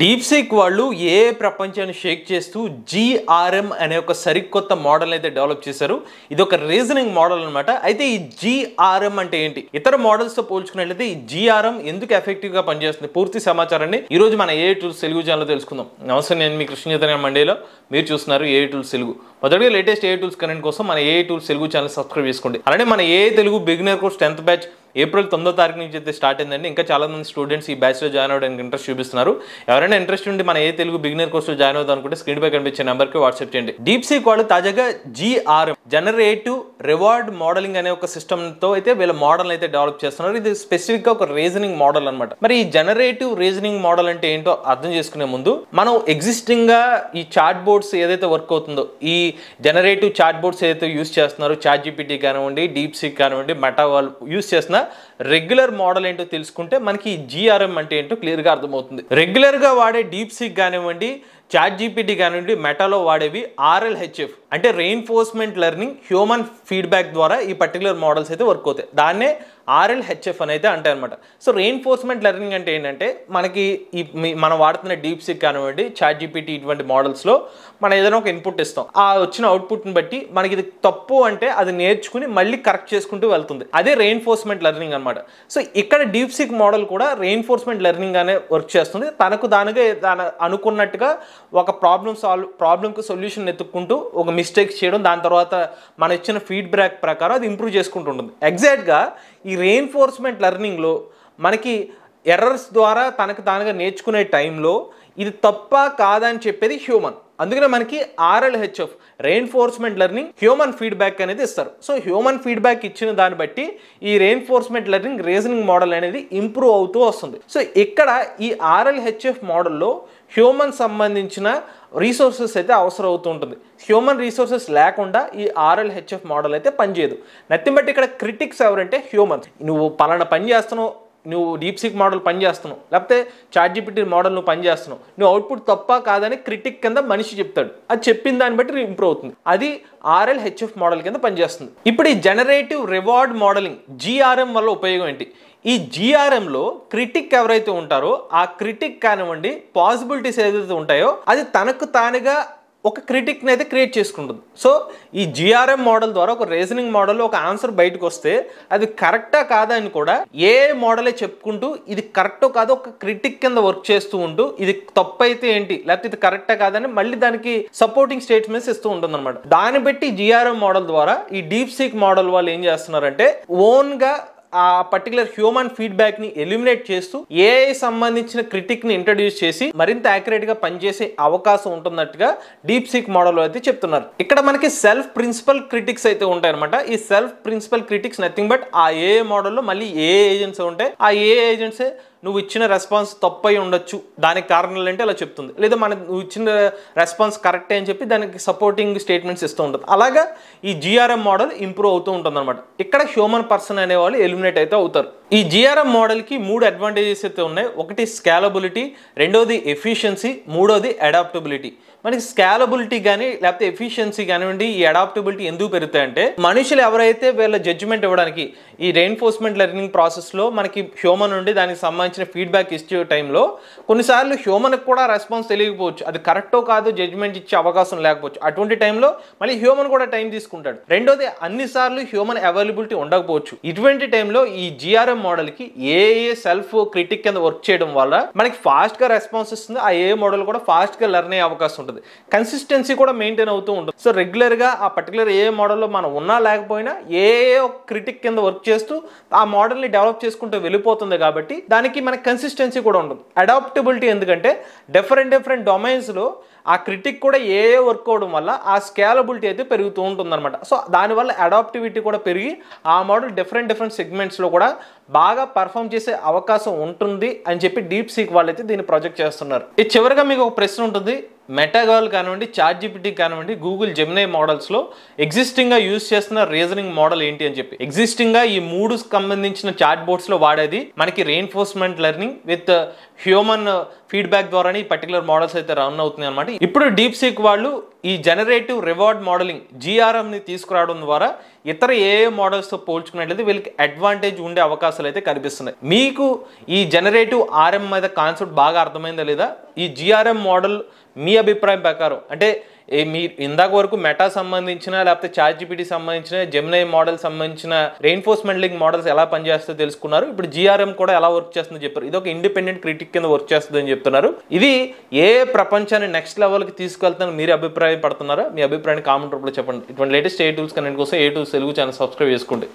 DeepSeek వాళ్ళు ఏ ప్రపంచాన్ని షేక్ చేస్తూ GRM అనే ఒక సరికొత్త మోడల్ అయితే డెవలప్ చేశారు. ఇది ఒక రీజనింగ్ మోడల్ అన్నమాట. అయితే ఈ GRM అంటే ఏంటి, ఇతర మోడల్స్ తో పోల్చుకున్నట్లయితే ఈ GRM ఎందుకు ఎఫెక్టివ్ గా పనిచేస్తుంది, పూర్తి సమాచారాన్ని ఈ రోజు మన AI టూల్స్ తెలుగు ఛానల్లో తెలుసుకుందాం. నమస్తే, నేను మీ కృష్ణ చైతన్య మండేలో, మీరు చూస్తున్నారు AI టూల్స్ తెలుగు. మొదటిగా లేటెస్ట్ AI టూల్స్ కరెంట్ కోసం మన AI tools Telugu channel subscribe చేసుకోండి. అలానే మన AI Telugu beginner course 10th batch April 9వ తారీఖు నుంచి అయితే స్టార్ట్ అయిందండి. ఇంకా చాలా మంది స్టూడెంట్స్ ఈ బ్యాచ్లో జాయిన్ అవ్వడానికి ఇంట్రెస్ట్ చూపిస్తున్నారు. ఎవరైనా ఇంట్రెస్ట్ ఉండి మన AI తెలుగు బిగినర్ కోర్సులో జాయిన్ అవుతాం అనుకుంటే స్క్రీన్ పై కనిపించే నెంబర్కి వాట్సాప్ చేయండి. DeepSeek వాళ్ళు తాజాగా GRM జనరేటివ్ రివార్డ్ మోడలింగ్ అనే ఒక సిస్టమ్తో అయితే వీళ్ళ మోడల్ అయితే డెవలప్ చేస్తున్నారు. ఇది స్పెసిఫిక్గా ఒక రీజనింగ్ మోడల్ అనమాట. మరి ఈ జనరేటివ్ రీజనింగ్ మోడల్ అంటే ఏంటో అర్థం చేసుకునే ముందు మనం ఎగ్జిస్టింగ్గా ఈ చాట్ బోర్డ్స్ ఏదైతే వర్క్ అవుతుందో, ఈ జనరేటివ్ చాట్ బోర్డ్స్ ఏదైతే యూస్ చేస్తున్నారో, ChatGPT కానివ్వండి, DeepSeek కానివ్వండి, మెటా వాళ్ళు యూస్ చేస్తున్న రెగ్యులర్ మోడల్ ఏంటో తెలుసుకుంటే మనకి GRM అంటే ఏంటో క్లియర్గా అర్థమవుతుంది. రెగ్యులర్గా వాడే DeepSeek కానివ్వండి, ChatGPT కానివ్వండి, మెటాలో వాడేవి RLHF అంటే రెయిన్ఫోర్స్మెంట్ లెర్నింగ్ హ్యూమన్ ఫీడ్బ్యాక్ ద్వారా ఈ పర్టికులర్ మోడల్స్ అయితే వర్క్ అవుతాయి. దాన్నే RLHF అని అయితే అంటాయి అనమాట. సో రెయిన్ఫోర్స్మెంట్ లెర్నింగ్ అంటే ఏంటంటే మనకి మనం వాడుతున్న DeepSeek కానివ్వండి, ChatGPT ఇటువంటి మోడల్స్లో మనం ఏదైనా ఒక ఇన్పుట్ ఇస్తాం, ఆ వచ్చిన అవుట్పుట్ని బట్టి మనకి ఇది తప్పు అంటే అది నేర్చుకుని మళ్ళీ కరెక్ట్ చేసుకుంటూ వెళ్తుంది. అదే రెయిన్ఫోర్స్మెంట్ లెర్నింగ్ అనమాట. సో ఇక్కడ DeepSeek మోడల్ కూడా రెయిన్ఫోర్స్మెంట్ లెర్నింగ్ అనే వర్క్ చేస్తుంది. తనకు దానిగా అనుకున్నట్టుగా ఒక ప్రాబ్లంకి సొల్యూషన్ ఎత్తుక్కుంటూ ఒక మిస్టేక్స్ చేయడం, దాని తర్వాత మనం ఇచ్చిన ఫీడ్బ్యాక్ ప్రకారం అది ఇంప్రూవ్ చేసుకుంటూ ఉంటుంది. ఎగ్జాక్ట్గా ఈ రెయిన్ఫోర్స్మెంట్ లెర్నింగ్లో మనకి ఎర్రర్స్ ద్వారా తనకు తానుగా నేర్చుకునే టైంలో ఇది తప్ప కాదని చెప్పేది హ్యూమన్. అందుకనే మనకి RLHF reinforcement learning human feedback అనేది ఇస్తారు. సో హ్యూమన్ ఫీడ్బ్యాక్ ఇచ్చిన దాన్ని బట్టి ఈ రెయిన్ఫోర్స్మెంట్ లెర్నింగ్ రీజనింగ్ మోడల్ అనేది ఇంప్రూవ్ అవుతూ వస్తుంది. సో ఇక్కడ ఈ RLHF మోడల్లో హ్యూమన్ సంబంధించిన రీసోర్సెస్ అయితే అవసరం అవుతూ ఉంటుంది. హ్యూమన్ రీసోర్సెస్ లేకుండా ఈ RLHF మోడల్ అయితే పనిచేయదు. నథింగ్ బట్ ఇక్కడ క్రిటిక్స్ ఎవరంటే హ్యూమన్స్. నువ్వు పలానా పని చేస్తున్నావు, నువ్వు DeepSeek మోడల్ పని చేస్తున్నావు, లేకపోతే ChatGPT మోడల్ నువ్వు పని చేస్తున్నావు, నువ్వు అవుట్పుట్ తప్ప కాదని క్రిటిక్ కింద మనిషి చెప్తాడు. అది చెప్పిన దాన్ని బట్టి ఇంప్రూవ్ అవుతుంది. అది RLHF మోడల్ కింద పనిచేస్తుంది. ఇప్పుడు ఈ జనరేటివ్ రివార్డ్ మోడలింగ్ GRM వల్ల ఉపయోగం ఏంటి? ఈ GRMలో క్రిటిక్ ఎవరైతే ఉంటారో ఆ క్రిటిక్ కానివ్వండి, పాసిబిలిటీస్ ఏదైతే ఉంటాయో అది తనకు తానుగా ఒక క్రిటిక్ని అయితే క్రియేట్ చేసుకుంటుంది. సో ఈ GRM మోడల్ ద్వారా ఒక రీజనింగ్ మోడల్లో ఒక ఆన్సర్ బయటకు వస్తే అది కరెక్టా కాదా అని కూడా ఏ మోడలే చెప్పుకుంటూ ఇది కరెక్టో కాదో ఒక క్రిటిక్ కింద వర్క్ చేస్తూ ఉంటూ ఇది తప్పు అయితే ఏంటి, లేకపోతే ఇది కరెక్టా కాదని మళ్ళీ దానికి సపోర్టింగ్ స్టేట్మెంట్స్ ఇస్తూ ఉంటుంది అనమాట. దాన్ని బట్టి GRM మోడల్ ద్వారా ఈ DeepSeek మోడల్ వాళ్ళు ఏం చేస్తున్నారంటే ఓన్గా ఆ పర్టికులర్ హ్యూమన్ ఫీడ్బ్యాక్ ని ఎలిమినేట్ చేస్తూ AI సంబంధించిన క్రిటిక్ ని ఇంట్రడ్యూస్ చేసి మరింత యాక్యురేట్ గా పనిచేసే అవకాశం ఉంటున్నట్టుగా DeepSeek మోడల్ అయితే చెప్తున్నారు. ఇక్కడ మనకి సెల్ఫ్ ప్రిన్సిపల్ క్రిటిక్స్ అయితే ఉంటాయి అనమాట. ఈ self principal critics nothing but ఆ AI మోడల్లో మళ్ళీ AI ఏజెంట్స్ ఉంటాయి. ఆ AI ఏజెంట్సే నువ్వు ఇచ్చిన రెస్పాన్స్ తప్పు అయి ఉండొచ్చు, దానికి కారణాలు అంటే అలా చెప్తుంది, లేదా నువ్వు ఇచ్చిన రెస్పాన్స్ కరెక్టే అని చెప్పి దానికి సపోర్టింగ్ స్టేట్మెంట్స్ ఇస్తూ ఉంటుంది. అలాగా ఈ GRM మోడల్ ఇంప్రూవ్ అవుతూ ఉంటుంది అనమాట. ఇక్కడ హ్యూమన్ పర్సన్ అనేవాళ్ళు ఎలిమినేట్ అయితే అవుతారు. ఈ GRM మోడల్కి 3 అడ్వాంటేజెస్ అయితే ఉన్నాయి. ఒకటి స్కేలబిలిటీ, రెండోది ఎఫిషియన్సీ, మూడోది అడాప్టబిలిటీ. మనకి స్కేలబిలిటీ కానీ లేకపోతే ఎఫిషియన్సీ కానివ్వండి, ఈ అడాప్టబిలిటీ ఎందుకు పెరుగుతాయంటే మనుషులు ఎవరైతే వీళ్ళ జడ్జిమెంట్ ఇవ్వడానికి ఈ రెయిన్ఫోర్స్మెంట్ లెర్నింగ్ ప్రాసెస్లో మనకి హ్యూమన్ నుండి దానికి సంబంధించిన ఫీడ్బ్యాక్ ఇచ్చే టైంలో కొన్నిసార్లు హ్యూమన్కి కూడా రెస్పాన్స్ తెలియకపోవచ్చు, అది కరెక్టో కాదో జడ్జిమెంట్ ఇచ్చే అవకాశం లేకపోవచ్చు. అటువంటి టైంలో మళ్ళీ హ్యూమన్ కూడా టైం తీసుకుంటాడు. రెండోది అన్నిసార్లు హ్యూమన్ అవైలబిలిటీ ఉండకపోవచ్చు. ఇటువంటి టైంలో ఈ GRM మోడల్కి ఏ సెల్ఫ్ క్రిటిక్ కింద వర్క్ చేయడం వల్ల మనకి ఫాస్ట్గా రెస్పాన్స్ ఇస్తుంది. ఆ AI మోడల్ కూడా ఫాస్ట్గా లెర్న్ అయ్యే అవకాశం ఉంటుంది. కన్సిస్టెన్సీ కూడా మెయింటైన్ అవుతూ ఉంటుంది. సో రెగ్యులర్గా ఆ పర్టికులర్ AI మోడల్లో మనం ఉన్నా లేకపోయినా ఏ క్రిటిక్ కింద వర్క్ చేస్తూ ఆ మోడల్ని డెవలప్ చేసుకుంటూ వెళ్ళిపోతుంది. కాబట్టి దానికి మనకి కన్సిస్టెన్సీ కూడా ఉంటుంది. అడాప్టబిలిటీ ఎందుకంటే డిఫరెంట్ డొమైన్స్లో ఆ క్రిటిక్ కూడా ఏ వర్క్ అవడం వల్ల ఆ స్కేలబిలిటీ అయితే పెరుగుతూ ఉంటుంది అనమాట. సో దానివల్ల అడాప్టివిటీ కూడా పెరిగి ఆ మోడల్ డిఫరెంట్ సెగ్మెంట్స్లో కూడా బాగా పర్ఫామ్ చేసే అవకాశం ఉంటుంది అని చెప్పి DeepSeek వాళ్ళైతే దీన్ని ప్రొజెక్ట్ చేస్తున్నారు. ఇది చివరిగా మీకు ఒక ప్రశ్న ఉంటుంది. మెటా కానివ్వండి, ChatGPT కానివ్వండి, గూగుల్ జెమినీ మోడల్స్లో ఎగ్జిస్టింగ్గా యూజ్ చేస్తున్న రీజనింగ్ మోడల్ ఏంటి అని చెప్పి ఎగ్జిస్టింగ్గా ఈ 3 సంబంధించిన చాట్ బోర్డ్స్లో వాడేది మనకి reinforcement learning with human feedback ద్వారానే ఈ పర్టికులర్ మోడల్స్ అయితే రన్ అవుతున్నాయి అనమాట. ఇప్పుడు DeepSeek వాళ్ళు ఈ జనరేటివ్ రివార్డ్ మోడలింగ్ జిఆర్ఎంని తీసుకురావడం ద్వారా ఇతర ఏ మోడల్స్తో పోల్చుకున్నట్లయితే వీళ్ళకి అడ్వాంటేజ్ ఉండే అవకాశాలు అయితే కనిపిస్తున్నాయి. మీకు ఈ జనరేటివ్ ఆర్ఎం మీద కాన్సెప్ట్ బాగా అర్థమైందా లేదా? ఈ జిఆర్ఎం మోడల్ మీ అభిప్రాయం ప్రకారం అంటే మీ ఇందాక వరకు మెటా సంబంధించిన లేకపోతే చాట్‌జిపిటి సంబంధించిన జెమినై మోడల్ సంబంధించిన రెయిన్ఫోర్స్మెంట్ లింక్ మోడల్స్ ఎలా పనిచేస్తుందో తెలుసుకున్నారు. ఇప్పుడు జిఆర్ఎం కూడా ఎలా వర్క్ చేస్తుందో చెప్పారు. ఇది ఒక ఇండిపెండెంట్ క్రిటిక్ కింద వర్క్ చేస్తుందని చెప్తున్నారు. ఇది ఏ ప్రపంచాన్ని నెక్స్ట్ లెవెల్కి తీసుకెళ్తానని మీరు అభిప్రాయం పడుతున్నారా? మీ అభిప్రాయాన్ని కామెంట్ రూపంలో చెప్పండి. ఇటువంటి లేటెస్ట్ ఏ టూల్స్ కనెంట్ కోసం ఏ టూల్స్ తెలుగు ఛానల్ సబ్స్క్రైబ్ చేసుకోండి.